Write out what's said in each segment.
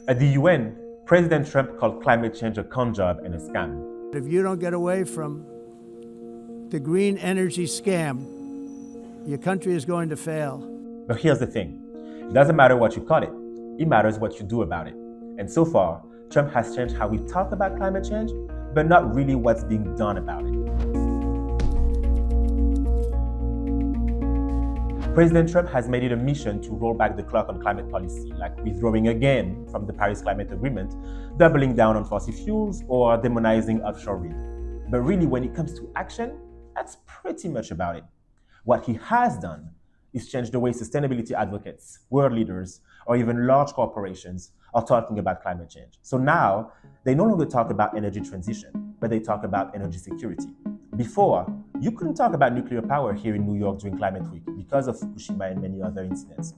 At the UN, President Trump called climate change a con job and a scam. If you don't get away from the green energy scam, your country is going to fail. But here's the thing. It doesn't matter what you call it. It matters what you do about it. And so far, Trump has changed how we talk about climate change, but not really what's being done about it. President Trump has made it a mission to roll back the clock on climate policy, like withdrawing again from the Paris Climate Agreement, doubling down on fossil fuels, or demonizing offshore wind. But really, when it comes to action, that's pretty much about it. What he has done is change the way sustainability advocates, world leaders, or even large corporations are talking about climate change. So now, they no longer talk about energy transition, but they talk about energy security. Before, you couldn't talk about nuclear power here in New York during Climate Week because of Fukushima and many other incidents.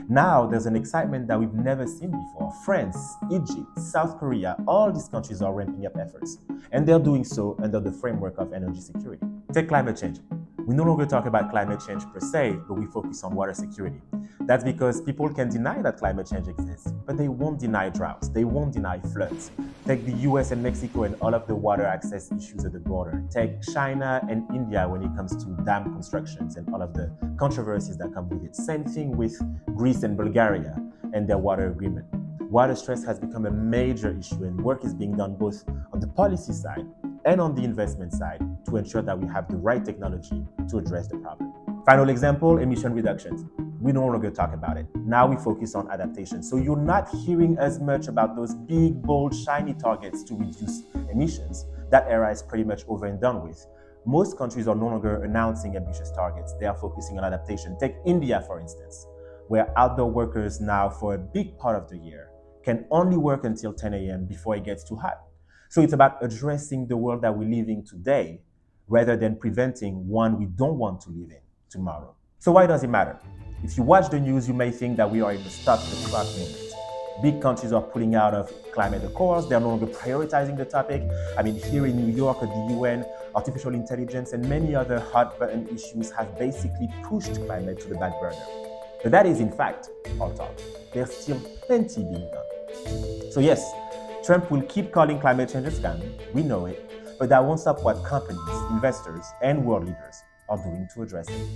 Now, there's an excitement that we've never seen before. France, Egypt, South Korea, all these countries are ramping up efforts, and they're doing so under the framework of energy security. Take climate change. We no longer talk about climate change per se, but we focus on water security. That's because people can deny that climate change exists, but they won't deny droughts, they won't deny floods. Take the US and Mexico and all of the water access issues at the border. Take China and India when it comes to dam constructions and all of the controversies that come with it. Same thing with Greece and Bulgaria and their water agreement. Water stress has become a major issue, and work is being done both on the policy side and on the investment side to ensure that we have the right technology to address the problem. Final example, emission reductions. We no longer talk about it. Now we focus on adaptation. So you're not hearing as much about those big, bold, shiny targets to reduce emissions. That era is pretty much over and done with. Most countries are no longer announcing ambitious targets. They are focusing on adaptation. Take India, for instance, where outdoor workers now, for a big part of the year, can only work until 10 a.m. before it gets too hot. So it's about addressing the world that we live in today rather than preventing one we don't want to live in tomorrow. So why does it matter? If you watch the news, you may think that we are in the stop the clock moment. Big countries are pulling out of climate accords. They're no longer prioritizing the topic. I mean, here in New York at the UN, artificial intelligence and many other hot button issues have basically pushed climate to the back burner. But that is in fact all talk. There's still plenty being done. So yes, Trump will keep calling climate change a scam, we know it, but that won't stop what companies, investors, and world leaders are doing to address it.